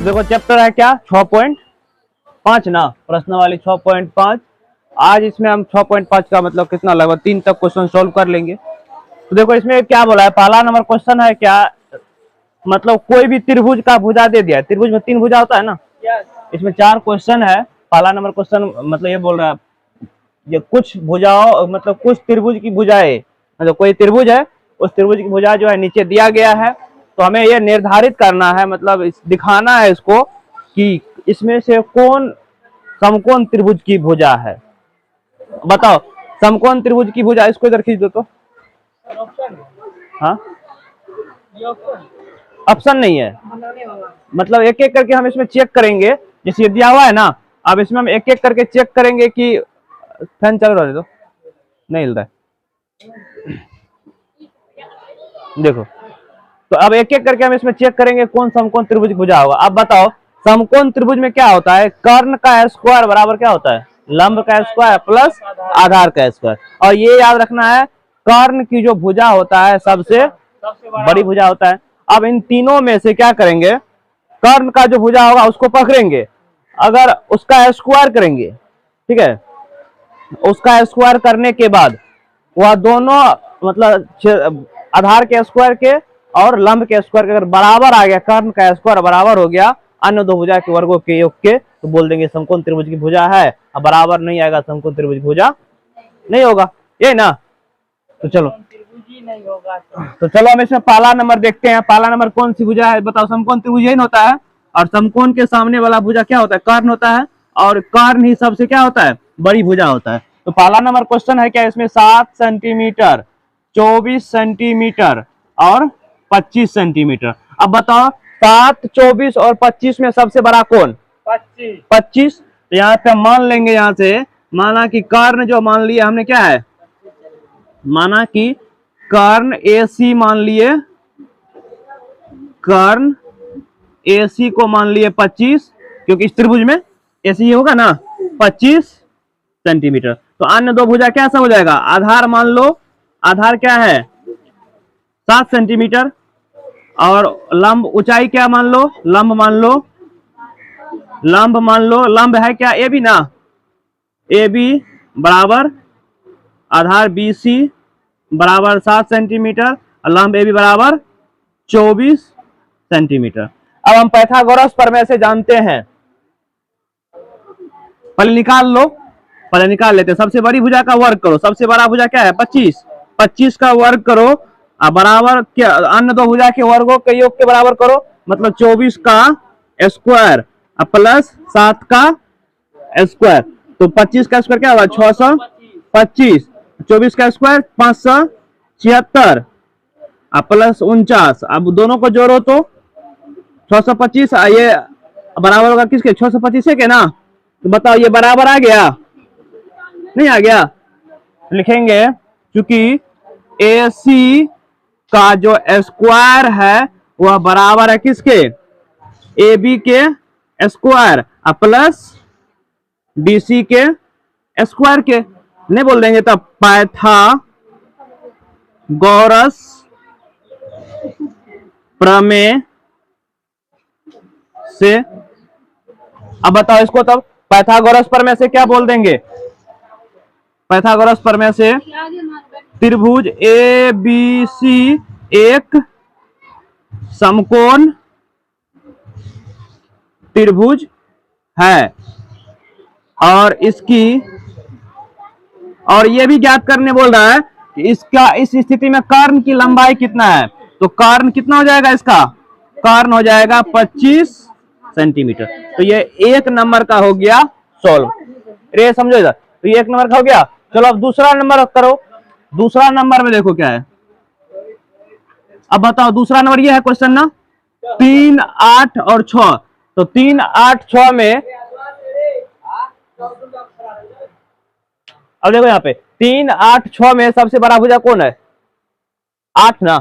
देखो चैप्टर है क्या 6.5 ना, प्रश्न वाली 6.5। आज इसमें हम 6.5 का मतलब कितना लगभग 3 तक क्वेश्चन सॉल्व कर लेंगे। तो देखो इसमें क्या बोला है, पहला नंबर क्वेश्चन है क्या, मतलब कोई भी त्रिभुज का भुजा दे दिया है। त्रिभुज में 3 भुजा होता है ना, इसमें 4 क्वेश्चन है। पहला नंबर क्वेश्चन मतलब ये बोल रहा है, ये कुछ भुजाओं मतलब कुछ त्रिभुज की भुजाएं, मतलब कोई त्रिभुज है, उस त्रिभुज की भुजा जो है नीचे दिया गया है। तो हमें ये निर्धारित करना है, मतलब दिखाना है इसको कि इसमें से कौन समकोण त्रिभुज की भुजा है। बताओ समकोण त्रिभुज की भुजा, इसको इधर खींच दो तो। हाँ ऑप्शन नहीं है, मतलब एक एक करके हम इसमें चेक करेंगे। जैसे ये दिया हुआ है ना, अब इसमें हम एक एक करके चेक करेंगे कि फैन चल रहा है तो नहीं हिल रहा है, देखो। तो अब एक एक करके हम इसमें चेक करेंगे कौन समकोण त्रिभुज की भुजा होगा। अब बताओ समकोण त्रिभुज में क्या होता है, कर्ण का स्क्वायर बराबर क्या होता है, लंब का स्क्वायर प्लस आधार का स्क्वायर। और ये याद रखना है, कर्ण की जो भुजा होता है सबसे बड़ी भुजा होता है। अब इन तीनों में से क्या करेंगे, कर्ण का जो भुजा होगा उसको पकड़ेंगे, अगर उसका स्क्वायर करेंगे, ठीक है, उसका स्क्वायर करने के बाद वह दोनों मतलब आधार के स्क्वायर के और लंब के स्क्वायर के अगर बराबर आ गया, कर्ण का स्क्वायर बराबर हो गया अन्य दो भुजा के वर्गों के योग के, तो बोल देंगे समकोण त्रिभुज की भुजा है। अब बराबर नहीं आएगा समकोण त्रिभुज की भुजा नहीं होगा, ये ना। तो चलो तो चलो हम इसमें पहला नंबर देखते हैं। पहला नंबर कौन सी भुजा है, बताओ। समकोण त्रिभुज यही होता है, और समकोण के सामने वाला भुजा क्या होता है, कर्ण होता है, और कर्ण ही सबसे क्या होता है, बड़ी भुजा होता है। तो पहला नंबर क्वेश्चन है क्या, इसमें 7 सेंटीमीटर, 24 सेंटीमीटर और 25 सेंटीमीटर। अब बताओ 7, 24 और 25 में सबसे बड़ा कौन, 25। तो यहाँ पे मान लेंगे, यहाँ से माना कि कर्ण जो मान लिया हमने क्या है, माना कि कर्ण AC मान लिए, कर्ण AC को मान लिए 25, क्योंकि इस त्रिभुज में AC होगा ना 25 सेंटीमीटर। तो अन्य दो भुजा क्या सब हो जाएगा, आधार मान लो, आधार क्या है 7 सेंटीमीटर, और लंब ऊंचाई क्या मान लो, लंब मान लो, लंब मान लो, लंब है क्या AB ना, AB बराबर आधार BC बराबर 7 सेंटीमीटर और लंब AB बराबर 24 सेंटीमीटर। अब हम पाइथागोरस प्रमेय से जानते हैं, पहले निकाल लो, पहले निकाल लेते हैं। सबसे बड़ी भुजा का वर्ग करो, सबसे बड़ा भुजा क्या है 25, 25 का वर्ग करो बराबर क्या, अन्य दो भुजा के वर्गों के योग के बराबर करो, मतलब 24 का स्क्वायर प्लस 7 का स्क्वायर। तो 25 का स्क्वायर क्या होगा 625, 24 का स्क्वायर 576 प्लस 49। अब दोनों को जोड़ो तो 625, ये बराबर होगा किसके, 625 के ना। तो बताओ ये बराबर आ गया नहीं आ गया, लिखेंगे क्योंकि AC का जो स्क्वायर है वह बराबर है किसके, AB के स्क्वायर प्लस BC के स्क्वायर के। नहीं बोल देंगे तब पाइथागोरस प्रमेय से। अब बताओ इसको, तब पाइथागोरस प्रमेय से क्या बोल देंगे, पाइथागोरस प्रमेय से त्रिभुज ABC एक समकोण त्रिभुज है, और इसकी, और यह भी ज्ञात करने बोल रहा है कि इसका इस स्थिति में कर्ण की लंबाई कितना है। तो कर्ण कितना हो जाएगा, इसका कर्ण हो जाएगा 25 सेंटीमीटर। तो ये एक नंबर का हो गया सॉल्व, रे समझो इधर। तो ये एक नंबर का हो गया। चलो अब दूसरा नंबर करो। दूसरा नंबर में देखो क्या है, अब बताओ दूसरा नंबर ये है क्वेश्चन ना, 3, 8 और 6। तो 3, 8, 6 में, अब देखो यहाँ पे 3, 8, 6 में सबसे बड़ा भुजा कौन है, 8 ना।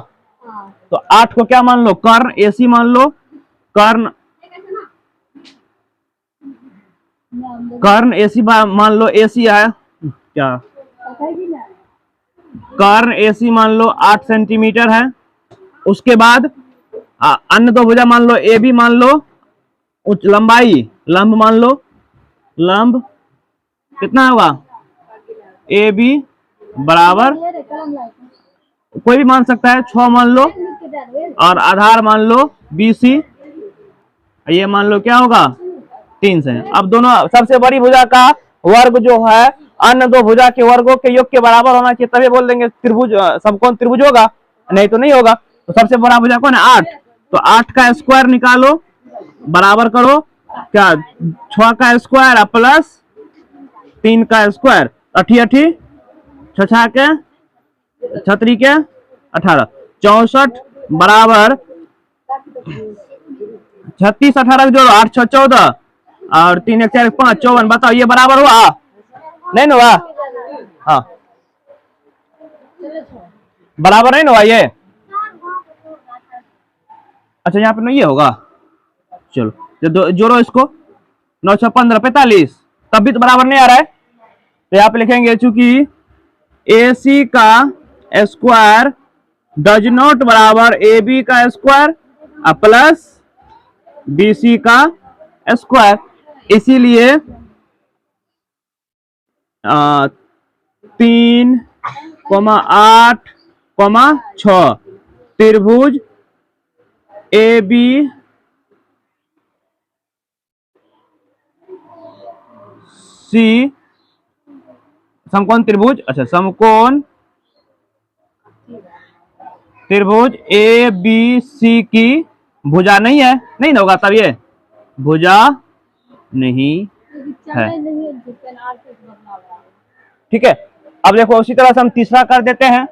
तो 8 को क्या मान लो, कर्ण AC मान लो, कर्ण कर्ण AC मान लो, AC है क्या, कर्ण AC मान लो 8 सेंटीमीटर है। उसके बाद अन्य दो भुजा मान लो, AB मान लो उच्च लंबाई, लंब मान लो, लंब कितना होगा, ए बी बराबर कोई भी मान सकता है, 6 मान लो, और आधार मान लो बी सी, ये मान लो क्या होगा 3 से। अब दोनों सबसे बड़ी भुजा का वर्ग जो है अन्य दो भुजा के वर्गों के योग के बराबर होना चाहिए, तभी बोल देंगे त्रिभुज समकोण त्रिभुज होगा, नहीं तो नहीं होगा। तो सबसे बड़ा भुजा कौन है 8, तो 8 का स्क्वायर निकालो, बराबर करो क्या 6 का स्क्वायर प्लस 3 का स्क्वायर, अठी अठी 6 के 36 के 18, 64 बराबर 36 18 जोड़ो 8 6 14 और 3 1 4 5 54, बताओ ये बराबर हुआ, नहीं ना हुआ, हाँ बराबर नहीं ना हुआ ये, अच्छा यहाँ पे नहीं ये होगा, चलो जोड़ो इसको 9 6 15 45, तब भी तो बराबर नहीं आ रहा है, तो यहाँ पे लिखेंगे चूंकि ए सी का स्क्वायर डज नॉट बराबर ए बी का स्क्वायर प्लस बी सी का स्क्वायर, इसीलिए 3, 8, 6 त्रिभुज ए बी सी समकोण त्रिभुज, अच्छा समकोण त्रिभुज ए बी सी की भुजा नहीं है, नहीं ना होगा तब ये भुजा नहीं है, ठीक है। अब देखो उसी तरह से हम तीसरा कर देते हैं,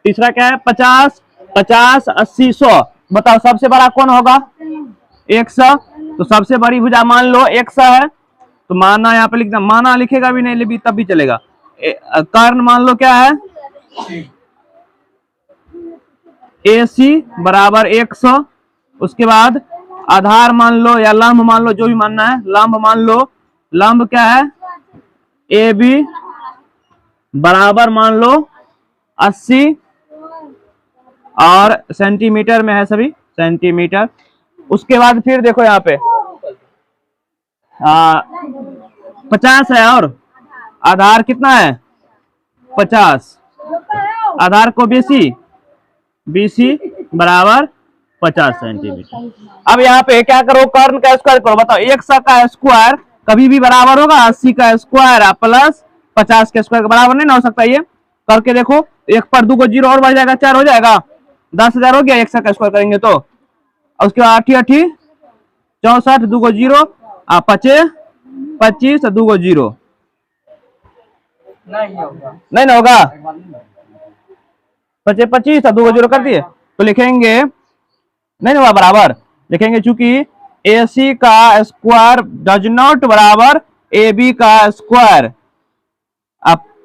तीसरा क्या है 50 50 80 100, बताओ सबसे बड़ा कौन होगा 100, तो सबसे बड़ी भुजा मान लो 100 है, तो माना यहाँ पे लिखना, माना लिखेगा भी नहीं भी तब भी चलेगा, कर्ण मान लो क्या है ए सी बराबर 100, उसके बाद आधार मान लो या लंब मान लो, जो भी मानना है, लंब मान लो, लंब क्या है ए बी बराबर मान लो 80, और सेंटीमीटर में है सभी सेंटीमीटर। उसके बाद फिर देखो यहाँ पे 50 है और आधार कितना है 50, आधार को बीसी बराबर 50 सेंटीमीटर। अब यहाँ पे क्या करो कर्ण का स्क्वायर करो, बताओ 100 का स्क्वायर कभी भी बराबर होगा 80 का स्क्वायर प्लस 50 के स्क्वायर बराबर नहीं ना हो सकता, ये करके देखो, 1 पर 2 को 0 और बढ़ जाएगा 4 हो जाएगा, 10,000 हो गया 100 का स्क्वायर करेंगे तो, उसके बाद 8 8 64 2 को 0 25 25 2 को 0 नहीं ना होगा, 25 25 2 को 0 कर दिए, तो लिखेंगे नहीं हुआ बराबर, लिखेंगे चूंकि ए सी का स्क्वायर डज नॉट बराबर ए बी का स्क्वायर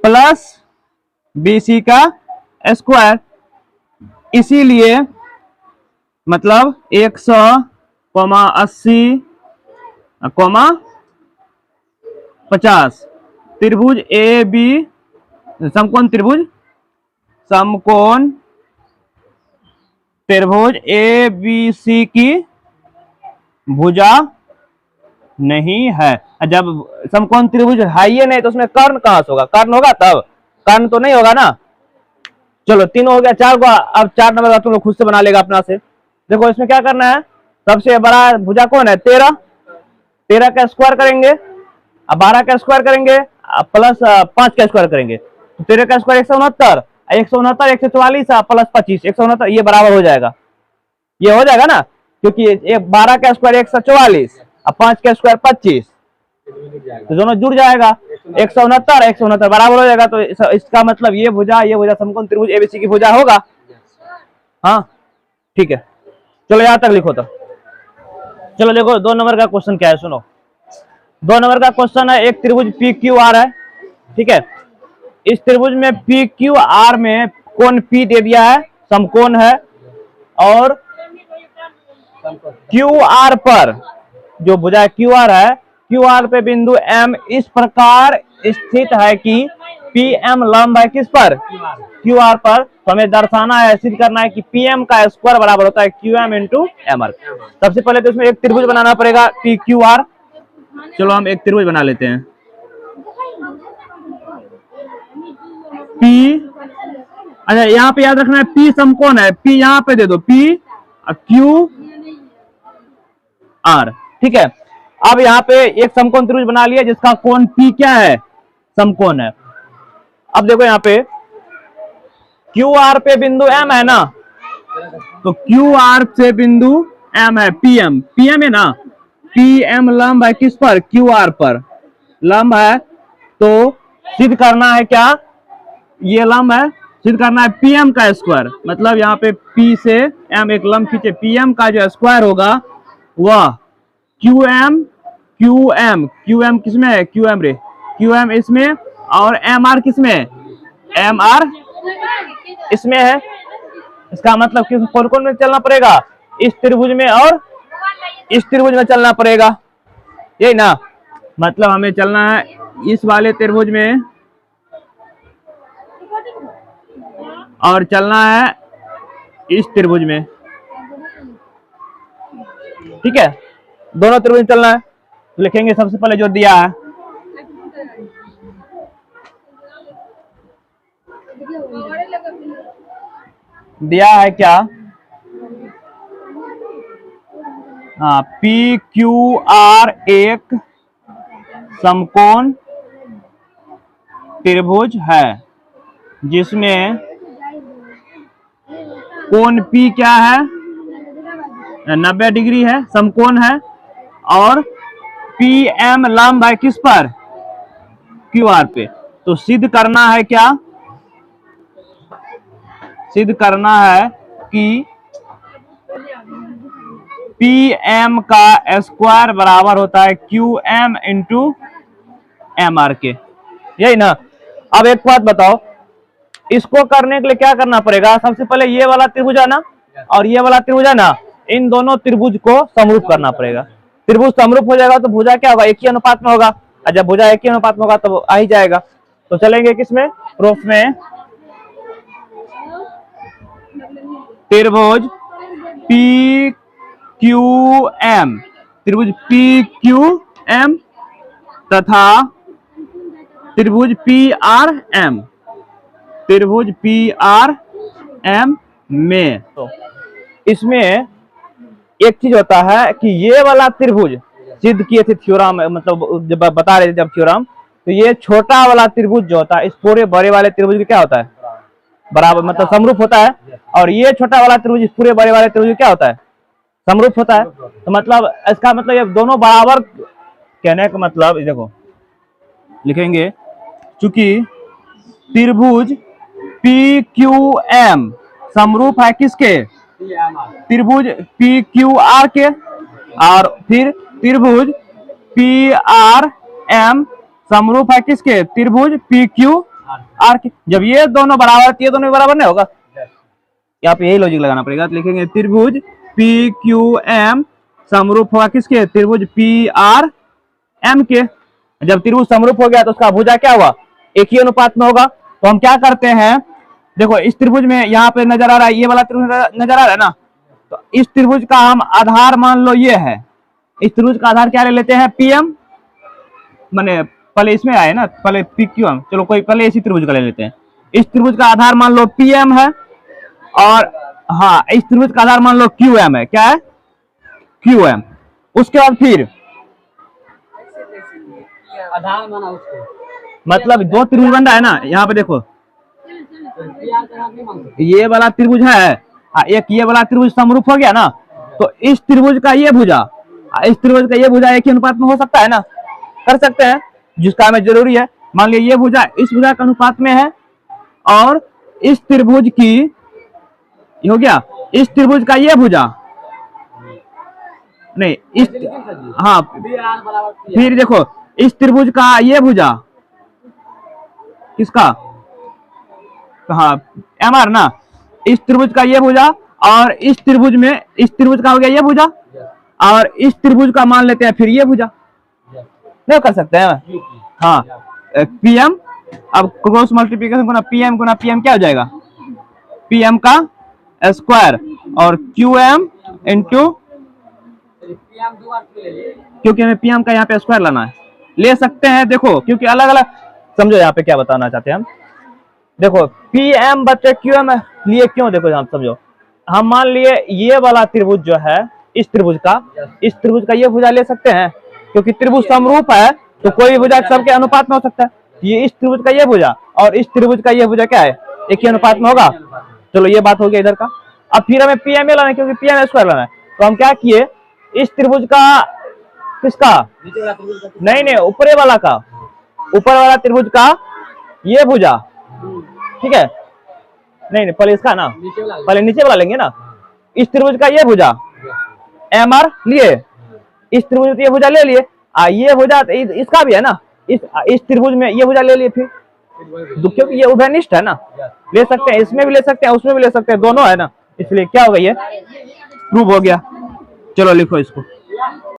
प्लस बी सी का स्क्वायर, इसीलिए मतलब 100, 80, 50 त्रिभुज ए बी समकोण त्रिभुज ए बी सी की भुजा नहीं है। जब समकोण त्रिभुज है ही नहीं तो उसमें कर्ण कहां से होगा, कर्ण होगा तब, कर्ण तो नहीं होगा ना। चलो 3 हो गया, 4 को अब 4 नंबर का तुम लोग खुद से बना लेगा अपना से। देखो इसमें क्या करना है, सबसे बड़ा भुजा कौन है 13, 13 का स्क्वायर करेंगे, अब 12 का स्क्वायर करेंगे प्लस 5 का स्क्वायर करेंगे, तो 13 का स्क्वायर 169, 169 144 प्लस 25 169, ये बराबर हो जाएगा, ये हो जाएगा ना, क्योंकि 12 का स्क्वायर 144 और 5 का स्क्वायर 25, तो दोनों जुड़ जाएगा 169 बराबर हो जाएगा। तो इसका मतलब ये भुजा समकोण त्रिभुज एबीसी की भुजा होगा। हाँ ठीक है, चलो यहां तक लिखो। तो चलो देखो 2 नंबर का क्वेश्चन क्या है, सुनो। 2 नंबर का क्वेश्चन है, एक त्रिभुज पी क्यू आर है, ठीक है। इस त्रिभुज में पी क्यू आर में कोण पी दे दिया है, समकोण है, और क्यू आर पर जो भुजा क्यू आर है, क्यू आर पे बिंदु एम इस प्रकार स्थित है कि पी एम लंब है किस पर, क्यू आर पर। तो हमें दर्शाना है, सिद्ध करना है कि पी एम का स्क्वायर बराबर होता है Q M into M R. सबसे पहले तो इसमें एक त्रिभुज बनाना पड़ेगा पी क्यू आर। चलो हम एक त्रिभुज बना लेते हैं। पी, अच्छा यहाँ पे याद रखना है पी समकोण है, पी यहाँ पे दे दो, पी क्यू आर, ठीक है। अब यहाँ पे एक समकोण त्रिभुज बना लिया जिसका कोण पी क्या है, समकोण है। अब देखो यहाँ पे क्यू आर पे बिंदु एम है ना, तो क्यू आर से बिंदु एम है पी एम, पी एम है ना, पी एम लंब है किस पर, क्यू आर पर लंब है। तो सिद्ध करना है क्या, ये लंब है, सिद्ध करना है पी एम का स्क्वायर। मतलब यहाँ पे पी से एम एक लंब खींचे, पी एम का जो स्क्वायर होगा वह Q M, Q M, Q M किसमें है, Q M ray, Q M इसमें, और एम आर किसमें, एम आर इसमें है। इसका मतलब कि कौन कौन में चलना पड़ेगा, इस त्रिभुज में और इस त्रिभुज में चलना पड़ेगा, यही ना। मतलब हमें चलना है इस वाले त्रिभुज में और चलना है इस त्रिभुज में, ठीक है, दोनों त्रिभुज में चलना है। तो लिखेंगे सबसे पहले जो दिया है, दिया है क्या, हाँ, पी क्यू आर एक समकोण त्रिभुज है जिसमें कोण P क्या है, 90 डिग्री है, समकोण है, और PM लंब है किस पर, QR पे। तो सिद्ध करना है क्या, सिद्ध करना है कि PM का स्क्वायर बराबर होता है QM इंटू MR के, यही ना। अब एक बात बताओ, इसको करने के लिए क्या करना पड़ेगा, सबसे पहले ये वाला त्रिभुज है ना और ये वाला त्रिभुज है ना, इन दोनों त्रिभुज को समरूप करना पड़ेगा। त्रिभुज समरूप हो जाएगा तो भुजा क्या होगा, एक ही अनुपात में होगा, और जब भुजा एक ही अनुपात में होगा तो आ ही जाएगा। तो चलेंगे किसमें, प्रूफ में, त्रिभुज पी क्यू एम, त्रिभुज पी क्यू एम तथा त्रिभुज पी आर एम, त्रिभुज पी आर एम में। तो इसमें एक चीज होता है कि ये वाला त्रिभुज सिद्ध किए थे थ्योरम, मतलब जब बता रहे थे जब थ्योरम, तो ये छोटा वाला त्रिभुज जो होता है इस पूरे बड़े वाले त्रिभुज का क्या होता है, बराबर, मतलब समरूप होता है। और ये छोटा वाला त्रिभुज इस पूरे बड़े वाले त्रिभुज क्या होता है, समरूप होता है। तो मतलब इसका मतलब ये दोनों बराबर, कहने का मतलब देखो लिखेंगे, चूंकि त्रिभुज पी क्यू एम समरूप है किसके, त्रिभुज पी क्यू आर के, और फिर त्रिभुज पी आर एम समरूप है किसके, त्रिभुज पी क्यू आर के। जब ये दोनों बराबर, ये दोनों बराबर नहीं होगा, यहाँ पे यही लॉजिक लगाना पड़ेगा। तो लिखेंगे त्रिभुज पी क्यू एम समरूप होगा किसके, त्रिभुज पी आर एम के। जब त्रिभुज समरूप हो गया तो उसका भुजा क्या हुआ, एक ही अनुपात में होगा। तो हम क्या करते हैं, देखो इस त्रिभुज में यहाँ पे नजर आ रहा है, ये वाला त्रिभुज नजर आ रहा है ना, तो इस त्रिभुज का हम आधार मान लो ये है, इस त्रिभुज का आधार क्या ले लेते हैं, पीएम, माने पहले इसमें आए ना, पहले पी क्यू एम, चलो कोई पहले इसी त्रिभुज का ले लेते हैं। इस त्रिभुज का आधार मान लो पीएम है, और हाँ इस त्रिभुज का आधार मान लो क्यू एम है, क्या है, क्यू एम। उसके बाद फिर आधार माना उसको, मतलब दो त्रिभुज बन रहा है ना, यहाँ पे देखो ये वाला त्रिभुज है, एक ये वाला त्रिभुज समरूप हो गया ना, तो इस त्रिभुज का ये भुजा, इस त्रिभुज का ये भुजा एक ही अनुपात में हो सकता है ना, कर सकते हैं, जिसका हमें जरूरी है। मान लिया ये भुजा इस भुजा के अनुपात में है, और इस त्रिभुज की ये हो गया, इस त्रिभुज का ये भुजा नहीं, इस, हाँ फिर देखो इस त्रिभुज का ये भुजा किसका, हाँ एम आर ना, इस त्रिभुज का ये भुजा, और इस त्रिभुज में इस त्रिभुज का हो गया ये भुजा, और इस त्रिभुज का मान लेते हैं फिर ये भुजा, नहीं कर सकते हैं, हाँ पीएम अब क्रॉस मल्टीप्लीकेशन गुना पीएम क्या हो जाएगा, पीएम का स्क्वायर और क्यूएम इंटू, PM 2 बार ले लिए। क्योंकि हमें पीएम का यहाँ पे स्क्वायर लाना है, ले सकते हैं। देखो क्योंकि अलग अलग, समझो यहाँ पे क्या बताना चाहते हैं हम। देखो पीएम बच्चे क्यूएम लिए क्यों, देखो यहाँ समझो, हम मान लिए ये वाला त्रिभुज जो है, इस त्रिभुज का ये भुजा ले सकते हैं, क्योंकि त्रिभुज समरूप है तो कोई भी भुजा सबके अनुपात में हो सकता है। ये इस त्रिभुज का ये भुजा और इस त्रिभुज का ये भुजा क्या है, एक ही अनुपात में होगा। चलो ये बात हो गया इधर का। अब फिर हमें पीएम लाना है, क्योंकि पीएम स्क्वायर लाना है, तो हम क्या किए, इस त्रिभुज का, किसका, नीचे वाला त्रिभुज का नहीं ऊपरे वाला का, ऊपर वाला त्रिभुज का ये भुजा, ठीक है, नहीं पहले इसका ना, नीचे वाला पहले नीचे वाला लेंगे ना। इस त्रिभुज का ये भुजा एम आर लिए, इस त्रिभुज में ये भुजा ले लिए, ये भुजा इसका भी है ना, इस त्रिभुज में ये भुजा ले लिए फिर, क्योंकि ये उभयनिष्ठ है ना, ले सकते हैं, इसमें भी ले सकते हैं, उसमें भी ले सकते हैं, दोनों है ना, इसलिए क्या होगा, ये प्रूव हो गया। चलो लिखो इसको।